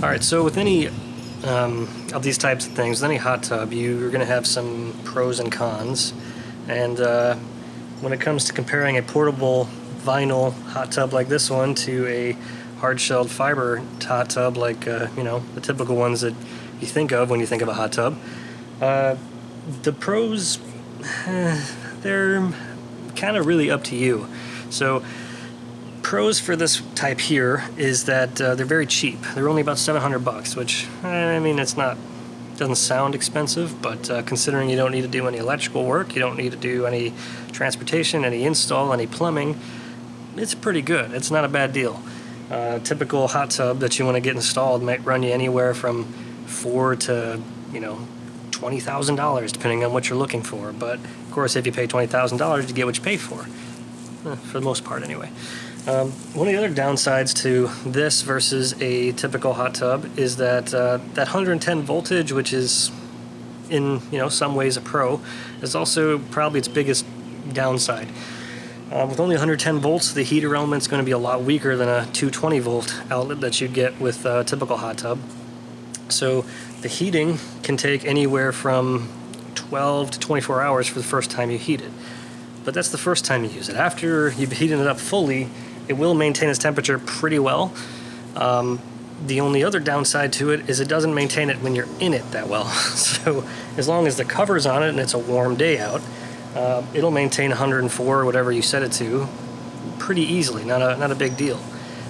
Alright, so with any of these types of things, with any hot tub, you're going to have some pros and cons. And when it comes to comparing a portable vinyl hot tub like this one to a hard-shelled fiber hot tub like, the typical ones that you think of when you think of a hot tub, the pros, they're kind of really up to you. So pros for this type here is that they're very cheap. They're only about $700, which, doesn't sound expensive, but considering you don't need to do any electrical work, you don't need to do any transportation, any install, any plumbing, it's pretty good. It's not a bad deal. Typical hot tub that you want to get installed might run you anywhere from $4,000 to, $20,000, depending on what you're looking for. But of course, if you pay $20,000, you get what you pay for the most part anyway. One of the other downsides to this versus a typical hot tub is that that 110 voltage, which is in some ways a pro, is also probably its biggest downside. With only 110 volts, the heater element's going to be a lot weaker than a 220 volt outlet that you'd get with a typical hot tub. So the heating can take anywhere from 12 to 24 hours for the first time you heat it. But that's the first time you use it. After you've heated it up fully, it will maintain its temperature pretty well. The only other downside to it is it doesn't maintain it when you're in it that well. So as long as the cover's on it and it's a warm day out, it'll maintain 104 or whatever you set it to pretty easily, not a big deal.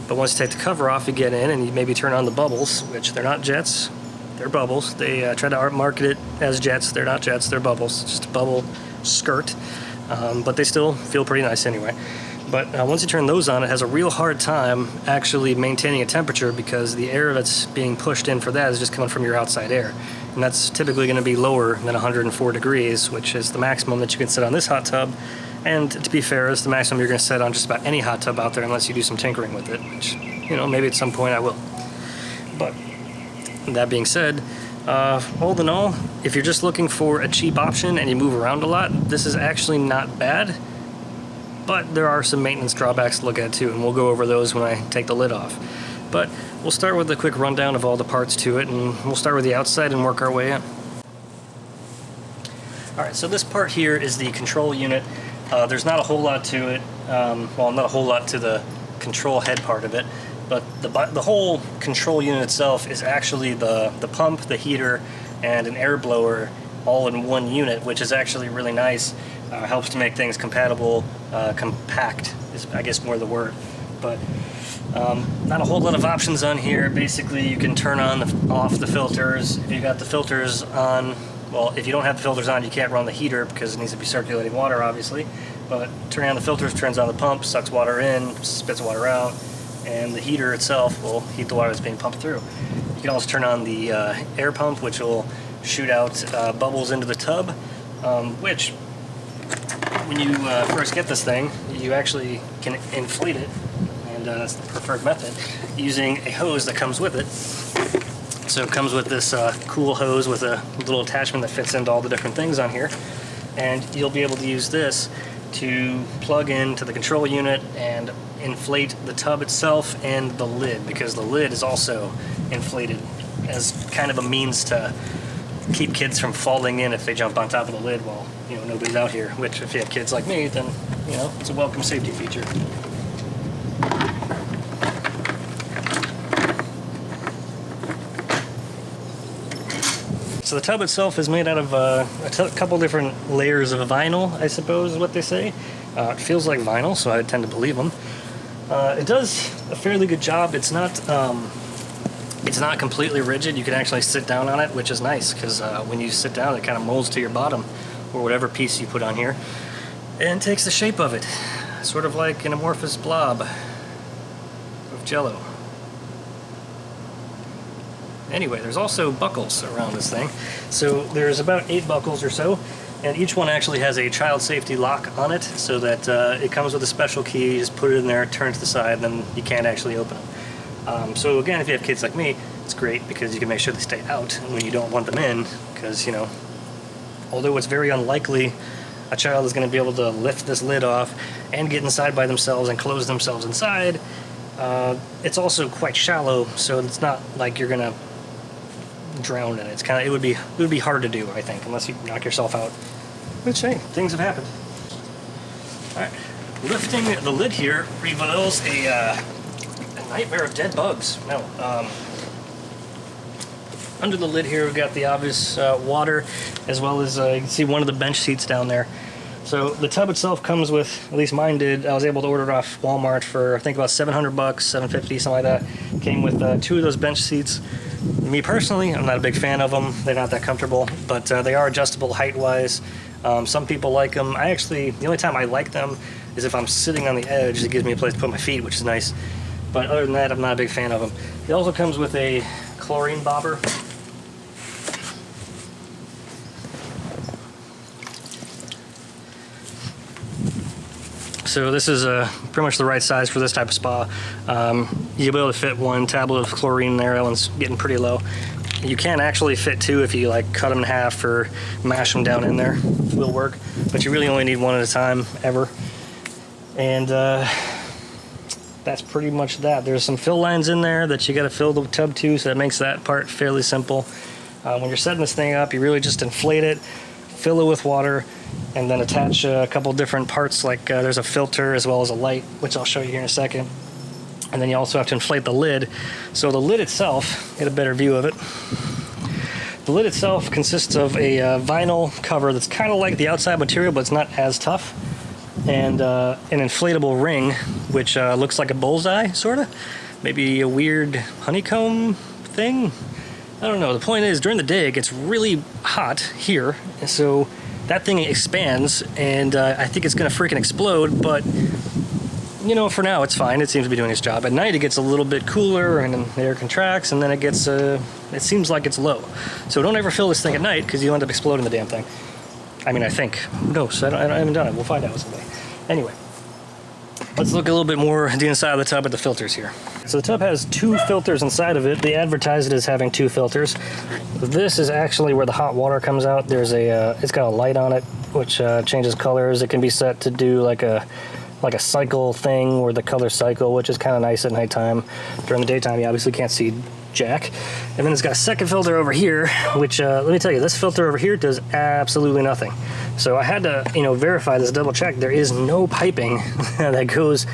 But once you take the cover off, you get in and you maybe turn on the bubbles, which they're not jets, they're bubbles. They try to market it as jets. They're not jets, they're bubbles. It's just a bubble skirt, but they still feel pretty nice anyway. But once you turn those on, it has a real hard time actually maintaining a temperature because the air that's being pushed in for that is just coming from your outside air. And that's typically going to be lower than 104 degrees, which is the maximum that you can set on this hot tub. And to be fair, it's the maximum you're going to set on just about any hot tub out there unless you do some tinkering with it, which, maybe at some point I will. But that being said, all in all, if you're just looking for a cheap option and you move around a lot, this is actually not bad. But there are some maintenance drawbacks to look at too, and we'll go over those when I take the lid off. But we'll start with a quick rundown of all the parts to it, and we'll start with the outside and work our way in. Alright, so this part here is the control unit. There's not a whole lot to it, not a whole lot to the control head part of it, but the whole control unit itself is actually the pump, the heater, and an air blower all in one unit, which is actually really nice. Helps to make things compatible, compact is I guess more the word. But not a whole lot of options on here. Basically you can turn on off the filters. If you got the filters on, well, if you don't have the filters on, you can't run the heater because it needs to be circulating water obviously. But turning on the filters turns on the pump, sucks water in, spits water out, and the heater itself will heat the water that's being pumped through. You can also turn on the air pump, which will shoot out bubbles into the tub, which when you first get this thing, you actually can inflate it, and that's the preferred method, using a hose that comes with it. So it comes with this cool hose with a little attachment that fits into all the different things on here, and you'll be able to use this to plug into the control unit and inflate the tub itself and the lid, because the lid is also inflated as kind of a means to keep kids from falling in if they jump on top of the lid while nobody's out here, which if you have kids like me, then it's a welcome safety feature. So the tub itself is made out of a couple different layers of vinyl, I suppose is what they say. It feels like vinyl, so I tend to believe them. It does a fairly good job. It's not completely rigid. You can actually sit down on it, which is nice because when you sit down, it kind of molds to your bottom or whatever piece you put on here and takes the shape of it, sort of like an amorphous blob of jello. Anyway, there's also buckles around this thing. So there's about 8 buckles or so, and each one actually has a child safety lock on it so that it comes with a special key. You just put it in there, turn to the side, and then you can't actually open it. So again, if you have kids like me, it's great because you can make sure they stay out when you don't want them in, because, although it's very unlikely a child is going to be able to lift this lid off and get inside by themselves and close themselves inside, It's also quite shallow, so it's not like you're gonna drown in it. It's kind of, it would be hard to do, I think, unless you knock yourself out. Which, hey, things have happened. All right, lifting the lid here reveals a nightmare of dead bugs. No, under the lid here we've got the obvious water, as well as you can see one of the bench seats down there. So the tub itself comes with, at least mine did, I was able to order it off Walmart for I think about $700, $750, something like that. Came with 2 of those bench seats. Me personally, I'm not a big fan of them. They're not that comfortable, but they are adjustable height-wise. Some people like them. I actually, the only time I like them is if I'm sitting on the edge. It gives me a place to put my feet, which is nice. But other than that, I'm not a big fan of them. It also comes with a chlorine bobber. So this is pretty much the right size for this type of spa. You'll be able to fit 1 tablet of chlorine there. That one's getting pretty low. You can actually fit 2 if you like cut them in half or mash them down in there. It will work, but you really only need 1 at a time, ever. And that's pretty much that. There's some fill lines in there that you got to fill the tub to, so that makes that part fairly simple. When you're setting this thing up, you really just inflate it, fill it with water, and then attach a couple different parts, like there's a filter as well as a light, which I'll show you here in a second. And then you also have to inflate the lid. So the lid itself, get a better view of it. The lid itself consists of a vinyl cover that's kind of like the outside material, but it's not as tough. And an inflatable ring, which looks like a bullseye, sort of. Maybe a weird honeycomb thing. I don't know. The point is, during the day, it gets really hot here. So that thing expands, and I think it's going to freaking explode, but you know, for now it's fine. It seems to be doing its job. At night it gets a little bit cooler, and then the air contracts, and then it gets, it seems like it's low. So don't ever fill this thing at night, because you'll end up exploding the damn thing. I mean, I think. Who knows? I haven't done it. We'll find out someday. Anyway, let's look a little bit more at the inside of the tub at the filters here. So the tub has 2 filters inside of it. They advertise it as having 2 filters. This is actually where the hot water comes out. There's a, it's got a light on it, which changes colors. It can be set to do like a cycle thing, where the colors cycle, which is kind of nice at nighttime. During the daytime, you obviously can't see jack. And then it's got a second filter over here, which let me tell you, this filter over here does absolutely nothing. So I had to, you know, verify this, double check. There is no piping that goes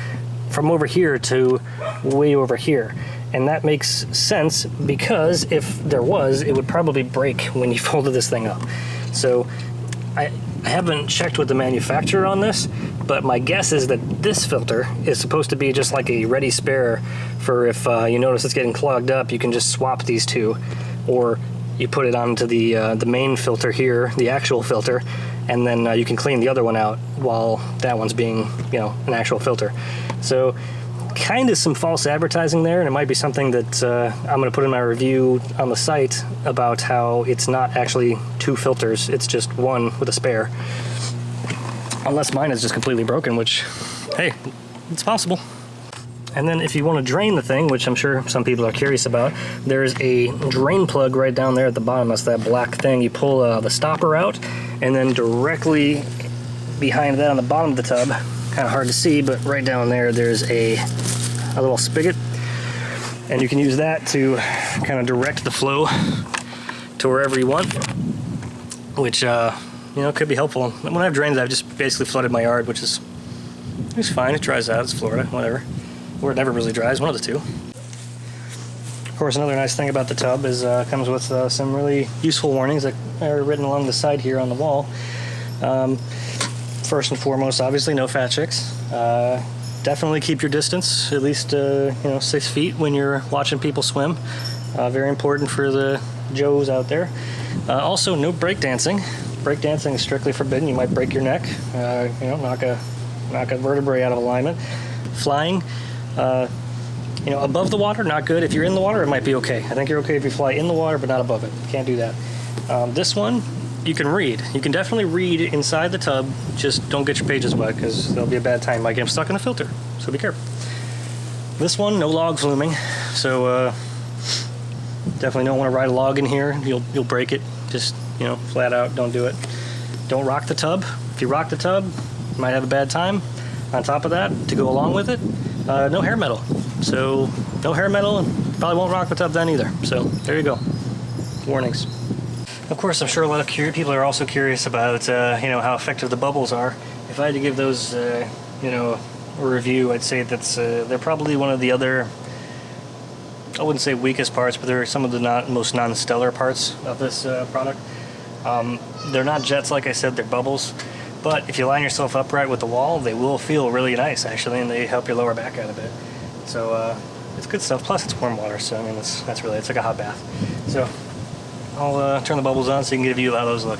from over here to way over here. And that makes sense, because if there was, it would probably break when you folded this thing up. So I haven't checked with the manufacturer on this, but my guess is that this filter is supposed to be just like a ready spare for if you notice it's getting clogged up, you can just swap these 2, or you put it onto the main filter here, the actual filter, and then you can clean the other one out while that one's being, you know, an actual filter. So kind of some false advertising there, and it might be something that I'm going to put in my review on the site about how it's not actually 2 filters, it's just 1 with a spare. Unless mine is just completely broken, which, hey, it's possible. And then if you want to drain the thing, which I'm sure some people are curious about, there's a drain plug right down there at the bottom. That's that black thing. You pull the stopper out, and then directly behind that on the bottom of the tub, kind of hard to see, but right down there, there's a little spigot. And you can use that to kind of direct the flow to wherever you want, which, you know, could be helpful. When I have drains, I've just basically flooded my yard, which is it's fine. It dries out. It's Florida, whatever. Or it never really dries, one of the 2. Of course, another nice thing about the tub is comes with some really useful warnings that are written along the side here on the wall. First and foremost, obviously, no fat chicks. Definitely keep your distance, at least you know, 6 feet when you're watching people swim. Very important for the Joes out there. Also, no breakdancing. Breakdancing is strictly forbidden. You might break your neck. You know, knock a vertebrae out of alignment. Flying, you know, above the water, not good. If you're in the water, it might be okay. I think you're okay if you fly in the water, but not above it. Can't do that. This one, you can read. You can definitely read inside the tub. Just don't get your pages wet, because there'll be a bad time. You might get them stuck in a filter, so be careful. This one, no log fluming, so definitely don't want to ride a log in here. You'll break it. Just, you know, flat out, don't do it. Don't rock the tub. If you rock the tub, you might have a bad time. On top of that, to go along with it, no hair metal. So no hair metal, and probably won't rock the tub then either. So there you go. Warnings. Of course, I'm sure a lot of people are also curious about how effective the bubbles are. If I had to give those a review, I'd say that's they're probably one of the other, I wouldn't say weakest parts, but they're some of the most non-stellar parts of this product. They're not jets, like I said, they're bubbles. But if you line yourself upright with the wall, they will feel really nice, actually, and they help your lower back out a bit. So it's good stuff. Plus, it's warm water, so I mean, that's really, it's like a hot bath. So I'll turn the bubbles on so you can get a view of how those look.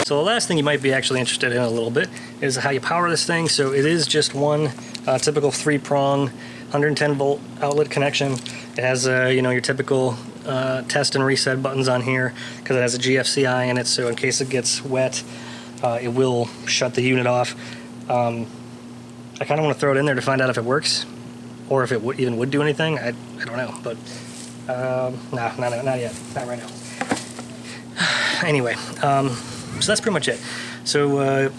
So the last thing you might be actually interested in a little bit is how you power this thing. So it is just one typical 3-prong 110 volt outlet connection. It has your typical test and reset buttons on here because it has a GFCI in it, so in case it gets wet it will shut the unit off. I kind of want to throw it in there to find out if it works or if it even would do anything. I don't know, but nah, not yet, not right now. Anyway, so that's pretty much it. So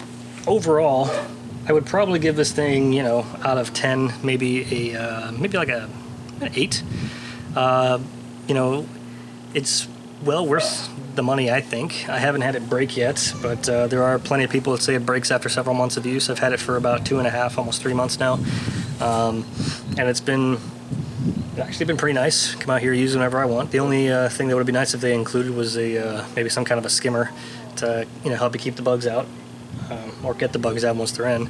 overall, I would probably give this thing, out of 10, maybe like an 8. It's well worth the money, I think. I haven't had it break yet, but there are plenty of people that say it breaks after several months of use. I've had it for about 2.5, almost 3 months now, and it's actually been pretty nice. Come out here, use it whenever I want. The only thing that would be nice if they included was maybe some kind of a skimmer to help you keep the bugs out, or get the bugs out once they're in.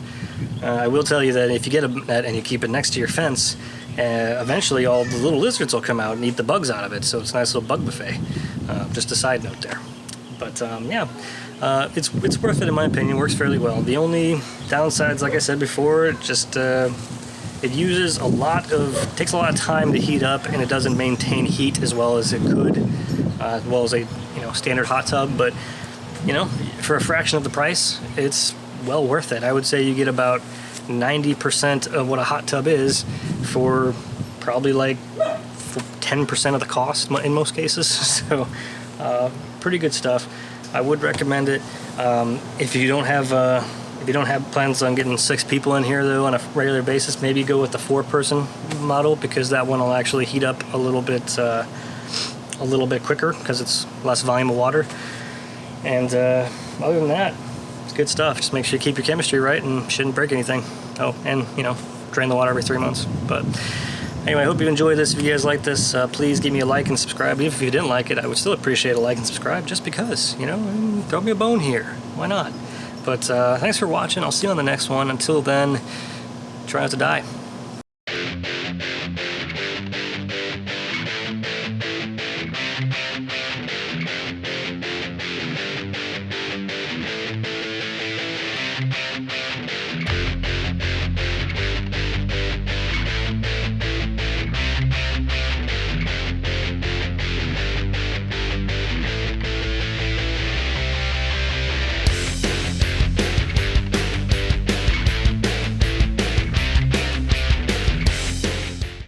I will tell you that if you get a net and you keep it next to your fence, eventually all the little lizards will come out and eat the bugs out of it, so it's a nice little bug buffet. Just a side note there. But it's worth it in my opinion. Works fairly well. The only downsides, like I said before, it takes a lot of time to heat up, and it doesn't maintain heat as well as it could, as well as a standard hot tub. But for a fraction of the price, it's well worth it. I would say you get about 90% of what a hot tub is for probably like 10% of the cost in most cases. So pretty good stuff. I would recommend it. If you don't have plans on getting 6 people in here though on a regular basis, maybe go with the 4-person model, because that one will actually heat up a little bit quicker because it's less volume of water. And other than that, it's good stuff. Just make sure you keep your chemistry right and shouldn't break anything. Oh, and drain the water every 3 months. But anyway, I hope you enjoyed this. If you guys like this, please give me a like and subscribe. Even if you didn't like it, I would still appreciate a like and subscribe, just because, throw me a bone here. Why not? But thanks for watching. I'll see you on the next one. Until then, try not to die.